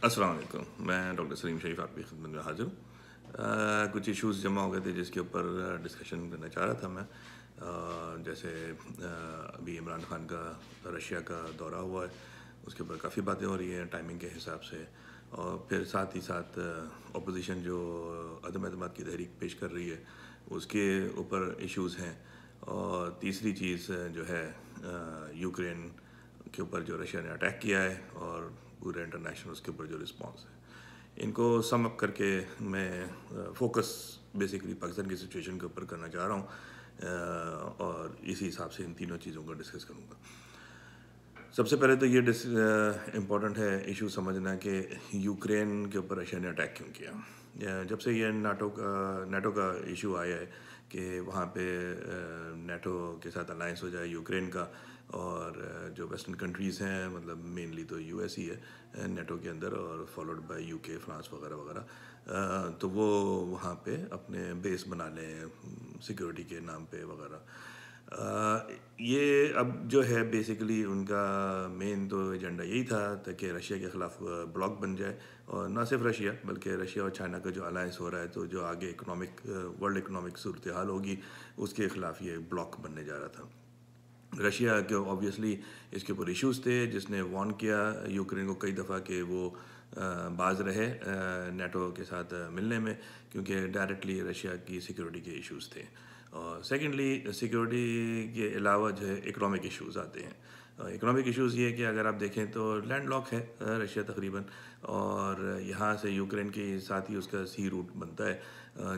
अस्सलाम वालेकुम। मैं डॉक्टर सलीम शरीफ आपकी खिदमत में हाज़िर हूँ। कुछ इश्यूज़ जमा हो गए थे जिसके ऊपर डिस्कशन करना चाह रहा था मैं। जैसे अभी इमरान खान का रशिया का दौरा हुआ है, उसके ऊपर काफ़ी बातें हो रही हैं टाइमिंग के हिसाब से। और फिर साथ ही साथ अपोजिशन जो अदम एतमाद की तहरीक पेश कर रही है, उसके ऊपर इश्यूज़ हैं। और तीसरी चीज़ जो है यूक्रेन के ऊपर जो रशिया ने अटैक किया है और पूरे इंटरनेशनल उसके ऊपर जो रिस्पांस है, इनको सम अप करके मैं फोकस बेसिकली पाकिस्तान की सिचुएशन के ऊपर करना चाह रहा हूँ। और इसी हिसाब से इन तीनों चीज़ों को डिस्कस करूँगा। सबसे पहले तो ये इम्पोर्टेंट है इशू समझना कि यूक्रेन के ऊपर रशिया ने अटैक क्यों किया। जब से ये नाटो का इशू आया है कि वहाँ पे नाटो के साथ अलायंस हो जाए यूक्रेन का, और जो वेस्टर्न कंट्रीज़ हैं, मतलब मेनली तो यूएस ही है नाटो के अंदर, और फॉलोड बाय यूके, फ्रांस वगैरह वगैरह, तो वो वहाँ पे अपने बेस बना लें सिक्योरिटी के नाम पे वगैरह। ये अब जो है बेसिकली उनका मेन तो एजेंडा यही था ताकि रशिया के ख़िलाफ़ ब्लॉक बन जाए, और ना सिर्फ रशिया बल्कि रशिया और चाइना का जो अलायंस हो रहा है, तो जो आगे वर्ल्ड इकोनॉमिक सूरत हाल होगी उसके ख़िलाफ़ ये ब्लॉक बनने जा रहा था। रशिया के ऑब्वियसली इसके ऊपर इश्यूज़ थे, जिसने वार्न किया यूक्रेन को कई दफ़ा कि वो बाज रहे नाटो के साथ मिलने में, क्योंकि डायरेक्टली रशिया की सिक्योरिटी के इश्यूज़ थे। और सेकेंडली सिक्योरिटी के अलावा जो है इकोनॉमिक इश्यूज़ आते हैं। इकोनॉमिक इश्यूज़ ये है कि अगर आप देखें तो लैंड लॉक है रशिया तकरीबन, और यहाँ से यूक्रेन के साथ ही उसका सी रूट बनता है,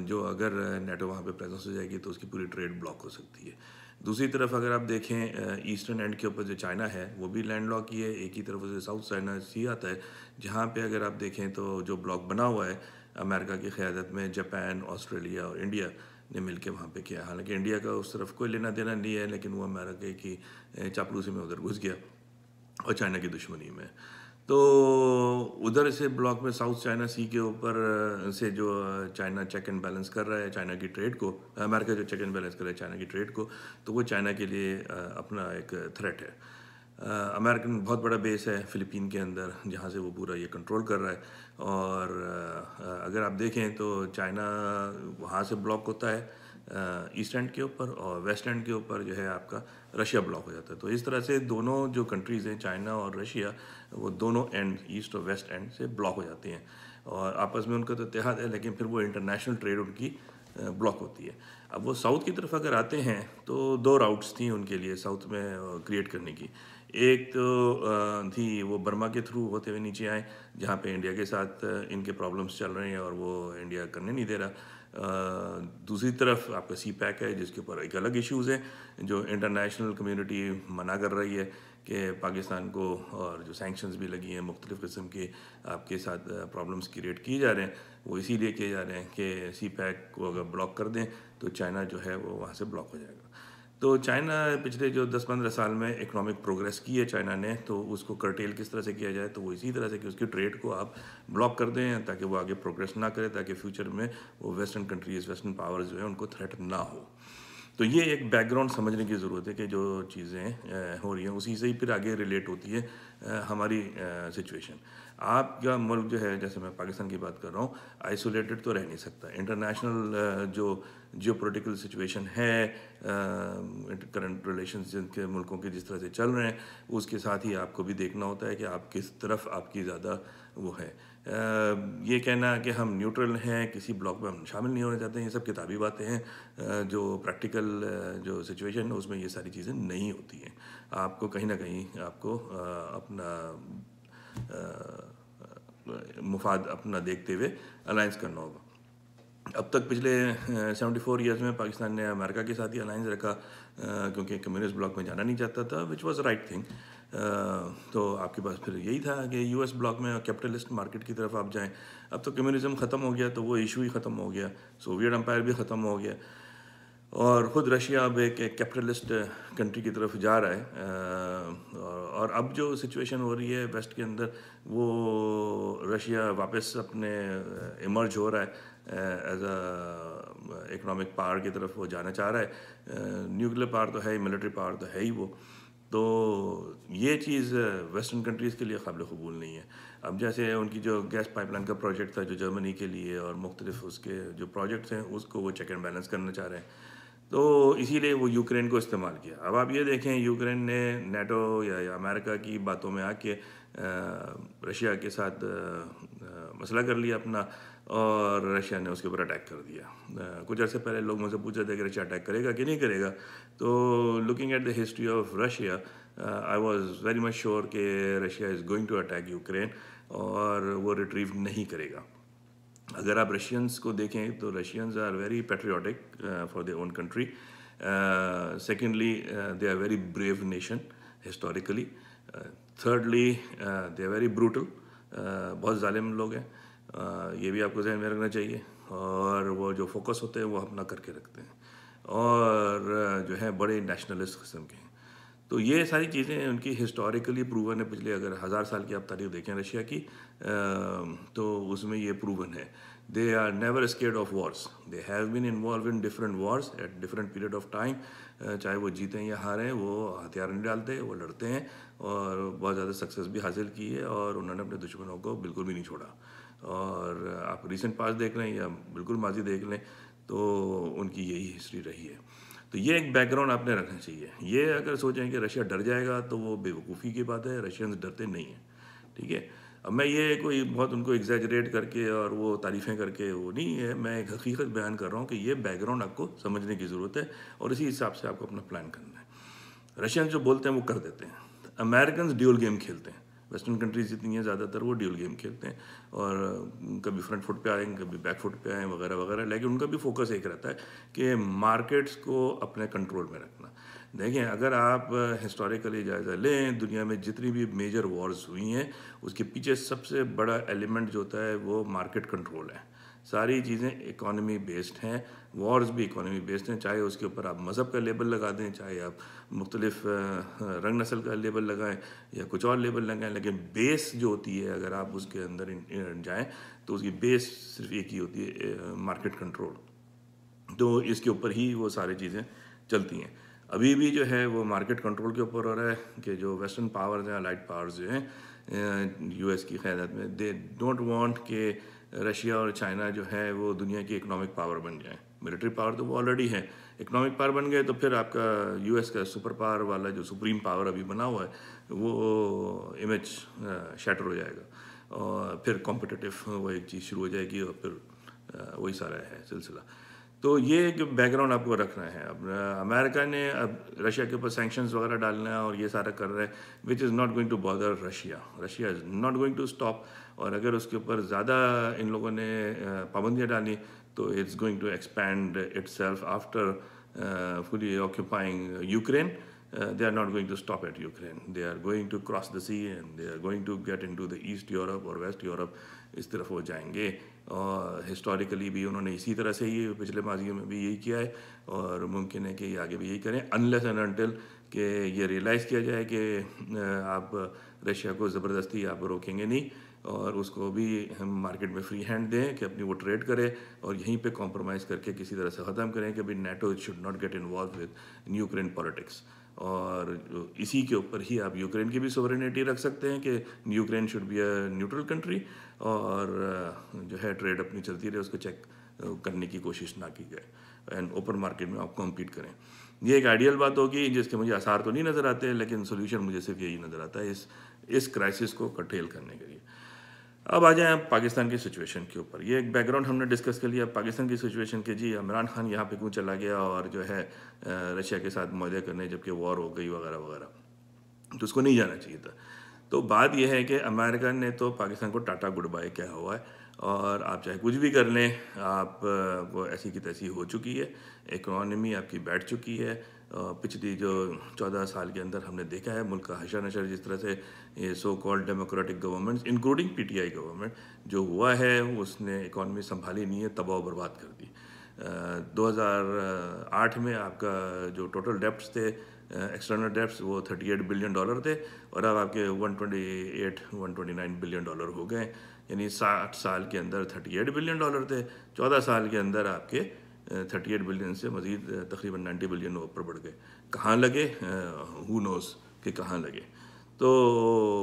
जो अगर नाटो वहाँ पे प्रेजेंस हो जाएगी तो उसकी पूरी ट्रेड ब्लॉक हो सकती है। दूसरी तरफ अगर आप देखें ईस्टर्न एंड के ऊपर जो चाइना है वो भी लैंड लॉक ही है, एक ही तरफ से साउथ चाइना सी आता है, जहाँ पे अगर आप देखें तो जो ब्लॉक बना हुआ है अमेरिका की क़यादत में, जापान, ऑस्ट्रेलिया और इंडिया ने मिलकर वहाँ पे किया। हालांकि इंडिया का उस तरफ कोई लेना देना नहीं है, लेकिन वो अमेरिका की चापलूसी में उधर घुस गया और चाइना की दुश्मनी में। तो उधर से ब्लॉक में साउथ चाइना सी के ऊपर से जो चाइना चेक एंड बैलेंस कर रहा है चाइना की ट्रेड को, अमेरिका जो चेक एंड बैलेंस कर रहा है चाइना की ट्रेड को, तो वो चाइना के लिए अपना एक थ्रेट है। अमेरिकन बहुत बड़ा बेस है फ़िलिपीन के अंदर, जहाँ से वो पूरा ये कंट्रोल कर रहा है। और अगर आप देखें तो चाइना वहाँ से ब्लॉक होता है ईस्ट एंड के ऊपर, और वेस्ट एंड के ऊपर जो है आपका रशिया ब्लॉक हो जाता है। तो इस तरह से दोनों जो कंट्रीज़ हैं चाइना और रशिया, वो दोनों एंड ईस्ट और वेस्ट एंड से ब्लॉक हो जाती हैं, और आपस में उनका तो इत्तेहाद है, लेकिन फिर वो इंटरनेशनल ट्रेड उनकी ब्लॉक होती है। अब वो साउथ की तरफ अगर आते हैं तो दो राउट्स थी उनके लिए साउथ में क्रिएट करने की। एक तो थी वो बर्मा के थ्रू होते हुए नीचे आए, जहाँ पे इंडिया के साथ इनके प्रॉब्लम्स चल रहे हैं और वो इंडिया करने नहीं दे रहा। दूसरी तरफ आपका सी पैक है, जिसके ऊपर एक अलग इश्यूज़ हैं, जो इंटरनेशनल कम्युनिटी मना कर रही है कि पाकिस्तान को, और जो सैंक्शंस भी लगी हैं मुख्तलिफ़ किस्म के आपके साथ प्रॉब्लम्स क्रिएट किए जा रहे हैं, वो इसीलिए किए जा रहे हैं कि सी पैक को अगर ब्लॉक कर दें तो चाइना जो है वो वहाँ से ब्लॉक हो जाएगा। तो चाइना पिछले जो 10-15 साल में इकोनॉमिक प्रोग्रेस की है चाइना ने, तो उसको कर्टेल किस तरह से किया जाए, तो वो इसी तरह से कि उसकी ट्रेड को आप ब्लॉक कर दें ताकि वो आगे प्रोग्रेस ना करे, ताकि फ्यूचर में वो वेस्टर्न कंट्रीज़, वेस्टर्न पावर्स जो है उनको थ्रेट ना हो। तो ये एक बैकग्राउंड समझने की ज़रूरत है कि जो चीज़ें हो रही हैं उसी से ही फिर आगे रिलेट होती है हमारी सिचुएशन। आपका मुल्क जो है, जैसे मैं पाकिस्तान की बात कर रहा हूँ, आइसोलेटेड तो रह नहीं सकता। इंटरनेशनल जो जियोपॉलिटिकल सिचुएशन है, करंट रिलेशंस जिनके मुल्कों के जिस तरह से चल रहे हैं, उसके साथ ही आपको भी देखना होता है कि आप किस तरफ आपकी ज़्यादा वो है। ये कहना कि हम न्यूट्रल हैं, किसी ब्लॉक में हम शामिल नहीं होना चाहते हैं, ये सब किताबी बातें हैं। जो प्रैक्टिकल जो सिचुएशन है उसमें ये सारी चीज़ें नहीं होती हैं। आपको कहीं ना कहीं आपको अपना मुफाद अपना देखते हुए अलायंस करना होगा। अब तक पिछले 74 ईयर्स में पाकिस्तान ने अमेरिका के साथ ही अलायंस रखा, क्योंकि कम्युनिस्ट ब्लॉक में जाना नहीं चाहता था, विच वाज राइट थिंग। तो आपके पास फिर यही था कि यूएस ब्लॉक में कैपिटलिस्ट मार्केट की तरफ आप जाएं। अब तो कम्युनिज्म ख़त्म हो गया, तो वो इशू ही ख़त्म हो गया, सोवियत एम्पायर भी ख़त्म हो गया, और ख़ुद रशिया अब एक कैपिटलिस्ट कंट्री की तरफ जा रहा है। और अब जो सिचुएशन हो रही है वेस्ट के अंदर, वो रशिया वापस अपने इमर्ज हो रहा है एज अ इकोनॉमिक पावर की तरफ वो जाना चाह रहा है। न्यूक्लियर पावर तो है ही, मिलिट्री पावर तो है ही वो, तो ये चीज़ वेस्टर्न कंट्रीज़ के लिए काबिल कबूल नहीं है। अब जैसे उनकी जो गैस पाइपलाइन का प्रोजेक्ट था जो जर्मनी के लिए और मुख्तलिफ उसके जो प्रोजेक्ट्स हैं उसको वो चेक एंड बैलेंस करना चाह रहे हैं। तो इसीलिए वो यूक्रेन को इस्तेमाल किया। अब आप ये देखें यूक्रेन ने नेटो या अमेरिका की बातों में आके रशिया के साथ मसला कर लिया अपना और रशिया ने उसके ऊपर अटैक कर दिया। कुछ अर्से पहले लोग मुझसे पूछ रहे थे कि रशिया अटैक करेगा कि नहीं करेगा। तो looking at the history of Russia I was very much sure कि Russia is going to attack Ukraine और वो रिट्रीव नहीं करेगा। अगर आप रशियंस को देखें तो Russians are very patriotic for their own country. Secondly they are very brave nation historically. thirdly they are very brutal. बहुत जालिम लोग हैं। ये भी आपको ध्यान में रखना चाहिए। और वो जो फोकस होते हैं वो अपना करके रखते हैं और जो है बड़े नेशनलिस्ट किस्म के हैं। तो ये सारी चीज़ें उनकी हिस्टोरिकली प्रूवन है। पिछले अगर 1000 साल की आप तारीख देखें रशिया की तो उसमें ये प्रूवन है। They are never scared of wars. They have been involved in different wars at different period of time. चाहे वो जीतें या हारें वो हथियार नहीं डालते, वो लड़ते हैं और बहुत ज़्यादा सक्सेस भी हासिल की है और उन्होंने अपने दुश्मनों को बिल्कुल भी नहीं छोड़ा। और आप रिसेंट पास देख लें या बिल्कुल माजी देख लें तो उनकी यही हिस्ट्री रही है। तो ये एक बैकग्राउंड आपने रखना चाहिए। ये अगर सोचें कि रशिया डर जाएगा तो वो बेवकूफ़ी की बात है। रशियंस डरते नहीं हैं, ठीक है। अब मैं ये कोई बहुत उनको एग्जैजरेट करके और वो तारीफ़ें करके वो नहीं है, मैं एक हकीकत बयान कर रहा हूँ कि ये बैकग्राउंड आपको समझने की ज़रूरत है और इसी हिसाब से आपको अपना प्लान करना है। रशियंस जो बोलते हैं वो कर देते हैं। अमेरिकन ड्यूल गेम खेलते हैं। वेस्टर्न कंट्रीज जितनी हैं ज़्यादातर वो ड्यूल गेम खेलते हैं और कभी फ्रंट फुट पे आएंगे, कभी बैक फुट पे आए वगैरह वगैरह। लेकिन उनका भी फोकस एक रहता है कि मार्केट्स को अपने कंट्रोल में रखना। देखें, अगर आप हिस्टोरिकली जायज़ा लें, दुनिया में जितनी भी मेजर वॉर्स हुई हैं उसके पीछे सबसे बड़ा एलिमेंट जो होता है वो मार्केट कंट्रोल है। सारी चीज़ें इकॉनमी बेस्ड हैं, वॉर्स भी इकॉनमी बेस्ड हैं। चाहे उसके ऊपर आप मज़हब का लेबल लगा दें, चाहे आप मुख्तलिफ रंग नस्ल का लेबल लगाएं या कुछ और लेबल लगाएं, लेकिन बेस जो होती है अगर आप उसके अंदर जाएं तो उसकी बेस सिर्फ एक ही होती है, मार्केट कंट्रोल। तो इसके ऊपर ही वो सारी चीज़ें चलती हैं। अभी भी जो है वो मार्केट कंट्रोल के ऊपर हो रहा है कि जो वेस्टर्न पावर्स हैं, लाइट पावर्स जो हैं यूएस की क़यादत में, दे डोंट वांट कि रशिया और चाइना जो है वो दुनिया की इकोनॉमिक पावर बन जाए। मिलिट्री पावर तो वो ऑलरेडी है, इकोनॉमिक पावर बन गए तो फिर आपका यूएस का सुपर पावर वाला जो सुप्रीम पावर अभी बना हुआ है वो इमेज शैटर हो जाएगा और फिर कॉम्पिटिटिव वो एक चीज़ शुरू हो जाएगी और फिर वही सारा है सिलसिला। तो ये जो बैकग्राउंड आपको रखना है। अब अमेरिका ने अब रशिया के ऊपर सैंक्शंस वगैरह डालना है और ये सारा कर रहा है, which is not going to bother Russia. Russia is not going to stop. और अगर उसके ऊपर ज़्यादा इन लोगों ने पाबंदियाँ डाली तो it's going to expand itself after fully occupying Ukraine. They are not going to stop at Ukraine. They are going to cross the sea and they are going to get into the East Europe or West Europe. इस तरफ हो जाएंगे। और historically भी उन्होंने इसी तरह से ही पिछले माजियों में भी यही किया है और मुमकिन है कि ये आगे भी यही करें अनलेस एंड अनटिल कि ये रियलाइज़ किया जाए कि आप रशिया को ज़बरदस्ती आप रोकेंगे नहीं और उसको भी हम मार्केट में फ्री हैंड दें कि अपनी वो ट्रेड करे और यहीं पे कॉम्प्रोमाइज़ करके किसी तरह से ख़त्म करें कि भाई NATO should not get involve with Ukraine politics. और इसी के ऊपर ही आप यूक्रेन की भी सोवरेनिटी रख सकते हैं कि Ukraine should be a neutral country और जो है ट्रेड अपनी चलती रहे, उसको चेक करने की कोशिश ना की जाए एंड ओपन मार्केट में आप कॉम्पीट करें। ये एक आइडियल बात होगी जिसके मुझे आसार तो नहीं नज़र आते, लेकिन सोल्यूशन मुझे सिर्फ यही नज़र आता है इस क्राइसिस को कर्टेल करने के लिए। अब आ जाएं पाकिस्तान की सिचुएशन के ऊपर। ये एक बैकग्राउंड हमने डिस्कस कर लिया पाकिस्तान की सिचुएशन के। जी इमरान खान यहाँ पे क्यों चला गया और जो है रशिया के साथ मुआहदे करने जबकि वॉर हो गई वगैरह वगैरह, तो उसको नहीं जाना चाहिए था। तो बात यह है कि अमेरिका ने तो पाकिस्तान को टाटा गुड बाय किया हुआ है और आप चाहे कुछ भी कर लें, आप वो ऐसी की तैसी हो चुकी है, इकोनॉमी आपकी बैठ चुकी है। पिछली जो 14 साल के अंदर हमने देखा है मुल्क का हशर नशर, जिस तरह से ये so called democratic governments including PTI government जो हुआ है उसने इकॉनमी संभाली नहीं है, तबाह बर्बाद कर दी। 2008 में आपका जो टोटल डेप्ट्स थे एक्सटर्नल डेप्ट्स वो $38 बिलियन थे और अब आपके 128-129 बिलियन डॉलर हो गए। यानी 60 साल के अंदर $38 बिलियन थे, 14 साल के अंदर आपके 38 बिलियन से मज़ीद तकरीबन 90 बिलियन ऊपर बढ़ गए। कहाँ लगे हु नोज़, कि कहाँ लगे। तो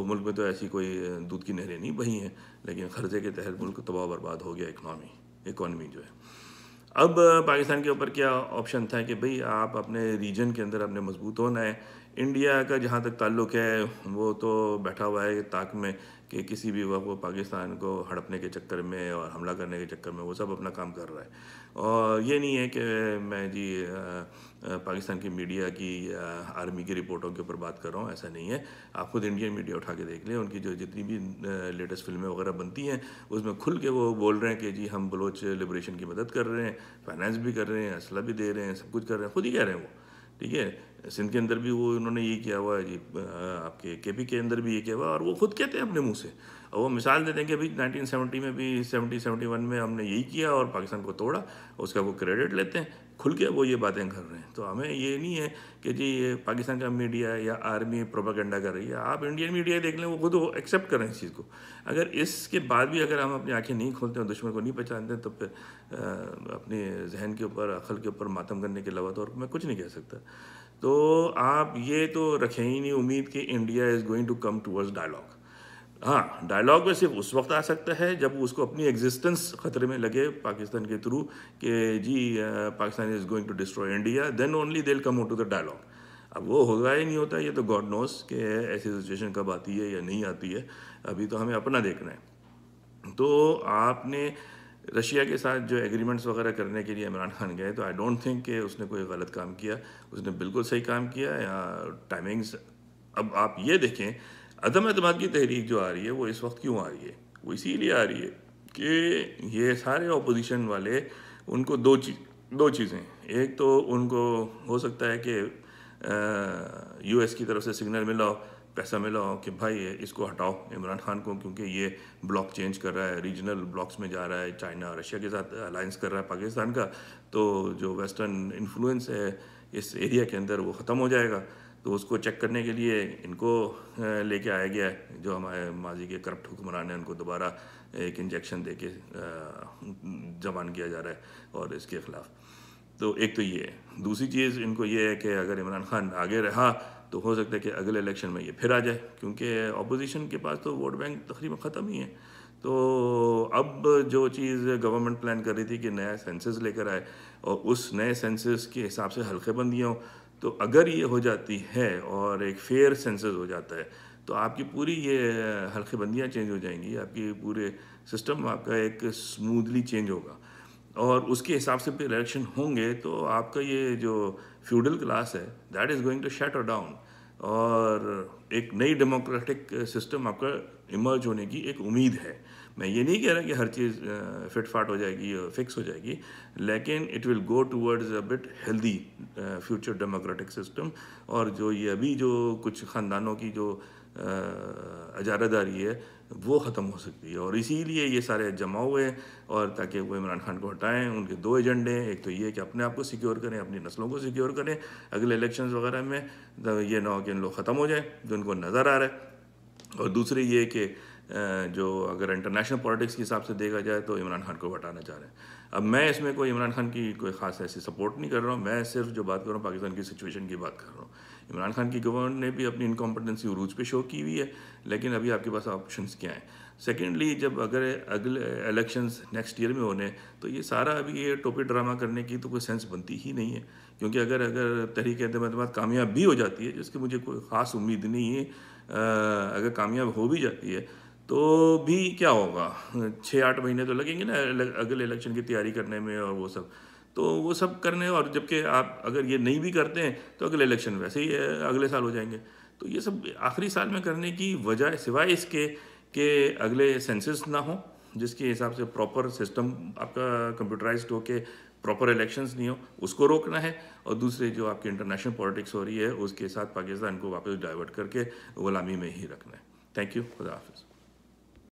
मुल्क में तो ऐसी कोई दूध की नहरें नहीं बही हैं, लेकिन खर्चे के तहत मुल्क तबाह बर्बाद हो गया इकॉनमी जो है। अब पाकिस्तान के ऊपर क्या ऑप्शन था कि भाई आप अपने रीजन के अंदर अपने मजबूत होना है। इंडिया का जहाँ तक ताल्लुक़ है वो तो बैठा हुआ है ताक में कि किसी भी वक्त वो पाकिस्तान को हड़पने के चक्कर में और हमला करने के चक्कर में वो सब अपना काम कर रहा है। और ये नहीं है कि मैं जी पाकिस्तान की मीडिया की आर्मी की रिपोर्टों के ऊपर बात कर रहा हूँ, ऐसा नहीं है। आप खुद इंडियन मीडिया उठा के देख लें, उनकी जो जितनी भी लेटेस्ट फिल्में वगैरह बनती हैं उसमें खुल के वो बोल रहे हैं कि जी हम बलोच लिबरेशन की मदद कर रहे हैं, फाइनेंस भी कर रहे हैं, असला भी दे रहे हैं, सब कुछ कर रहे हैं, खुद ही कह रहे हैं वो। ठीक है, सिंध के अंदर भी वो उन्होंने ये किया हुआ है जी, आपके केपी के अंदर भी ये किया हुआ, और वो खुद कहते हैं अपने मुंह से, और वो मिसाल देते हैं कि भाई 1970 में भी 71 में हमने यही किया और पाकिस्तान को तोड़ा, उसका वो क्रेडिट लेते हैं, खुल के वो ये बातें कर रहे हैं। तो हमें ये नहीं है कि जी ये पाकिस्तान का मीडिया या आर्मी प्रोपेगेंडा कर रही है। आप इंडियन मीडिया देख लें, वो खुद एक्सेप्ट कर रहे हैं इस चीज़ को। अगर इसके बाद भी अगर हम अपनी आंखें नहीं खोलते और दुश्मन को नहीं पहचानते तो फिर अपने जहन के ऊपर, अक्ल के ऊपर मातम करने के अलावा तो और मैं कुछ नहीं कह सकता। तो आप ये तो रखें ही नहीं उम्मीद कि India is going to come towards dialogue. हाँ, डायलॉग में सिर्फ उस वक्त आ सकता है जब उसको अपनी एग्जिस्टेंस ख़तरे में लगे पाकिस्तान के थ्रू कि जी Pakistan is going to destroy India, then only they will come out to the dialogue. अब वो होगा ही नहीं होता, ये तो गॉड नोस कि ऐसी सिचुएशन कब आती है या नहीं आती है। अभी तो हमें अपना देखना है। तो आपने रशिया के साथ जो एग्रीमेंट्स वगैरह करने के लिए इमरान खान गए, तो आई डोंट थिंक कि उसने कोई गलत काम किया, उसने बिल्कुल सही काम किया। या टाइमिंग्स, अब आप ये देखें अदम एतमाद की तहरीक जो आ रही है वो इस वक्त क्यों आ रही है? वो इसीलिए आ रही है कि ये सारे अपोजिशन वाले, उनको दो चीज़ें, एक तो उनको हो सकता है कि यूएस की तरफ से सिग्नल मिला हो, पैसा मिला हो कि भाई इसको हटाओ इमरान खान को, क्योंकि ये ब्लॉक चेंज कर रहा है, रीजनल ब्लॉक्स में जा रहा है, चाइना रशिया के साथ अलायंस कर रहा है पाकिस्तान का, तो जो वेस्टर्न इन्फ्लुएंस है इस एरिया के अंदर वो ख़त्म हो जाएगा। तो उसको चेक करने के लिए इनको लेके आया गया है, जो हमारे माजी के करप्ट हुक्मरान हैं उनको दोबारा एक इंजेक्शन दे के जबान किया जा रहा है और इसके ख़िलाफ़। तो एक तो ये है। दूसरी चीज़ इनको ये है कि अगर इमरान खान आगे रहा तो हो सकता है कि अगले इलेक्शन में ये फिर आ जाए, क्योंकि अपोजिशन के पास तो वोट बैंक तकरीबन ख़त्म ही है। तो अब जो चीज़ गवर्नमेंट प्लान कर रही थी कि नया सेंसस लेकर आए और उस नए सेंसस के हिसाब से हल्के बंदियाँ हों, तो अगर ये हो जाती है और एक फेयर सेंसस हो जाता है तो आपकी पूरी ये हल्के बंदियाँ चेंज हो जाएंगी, आपकी पूरे सिस्टम आपका एक स्मूथली चेंज होगा और उसके हिसाब से फिर इलेक्शन होंगे। तो आपका ये जो फ्यूडल क्लास है that is going to shut down और एक नई डेमोक्रेटिक सिस्टम आपका इमर्ज होने की एक उम्मीद है। मैं ये नहीं कह रहा कि हर चीज़ फिट फाट हो जाएगी, फिक्स हो जाएगी, लेकिन it will go towards a bit healthy future democratic system. और जो ये अभी जो कुछ ख़ानदानों की जो अजारादारी है वो ख़त्म हो सकती है और इसीलिए ये सारे जमा हुए और ताकि वो इमरान खान को हटाएं। उनके दो एजेंडे हैं, एक तो ये कि अपने आप को सिक्योर करें, अपनी नस्लों को सिक्योर करें अगले इलेक्शंस वगैरह में, ये ना हो कि इन लोग ख़त्म हो जाए जो उनको नज़र आ रहा है। और दूसरी ये कि जो अगर इंटरनेशनल पॉलिटिक्स के हिसाब से देखा जाए तो इमरान खान को हटाना चाह रहे हैं। अब मैं इसमें कोई इमरान खान की कोई ख़ास ऐसी सपोर्ट नहीं कर रहा हूँ, मैं सिर्फ जो बात कर रहा हूँ पाकिस्तान की सिचुएशन की बात कर रहा हूँ। इमरान खान की गवर्नमेंट ने भी अपनी इनकॉम्पिटेंसी उरूज पे शो की हुई है, लेकिन अभी आपके पास ऑप्शंस क्या हैं? सेकेंडली, जब अगर अगले इलेक्शंस नेक्स्ट ईयर में होने तो ये सारा अभी ये टोपी ड्रामा करने की तो कोई सेंस बनती ही नहीं है, क्योंकि अगर तहरीक-ए-इंसाफ कामयाब भी हो जाती है, जिसकी मुझे कोई ख़ास उम्मीद नहीं है, अगर कामयाब हो भी जाती है तो भी क्या होगा, 6-8 महीने तो लगेंगे ना अगले इलेक्शन की तैयारी करने में और वो सब, तो वो सब करने, और जबकि आप अगर ये नहीं भी करते हैं तो अगले इलेक्शन वैसे ही अगले साल हो जाएंगे। तो ये सब आखिरी साल में करने की वजह सिवाय इसके कि अगले सेंसस ना हो जिसके हिसाब से प्रॉपर सिस्टम आपका कंप्यूटराइज्ड हो के प्रॉपर इलेक्शंस नहीं हो, उसको रोकना है। और दूसरे जो आपकी इंटरनेशनल पॉलिटिक्स हो रही है उसके साथ पाकिस्तान को वापस डाइवर्ट करके गुलामी में ही रखना है। थैंक यू, खुदा हाफिज़।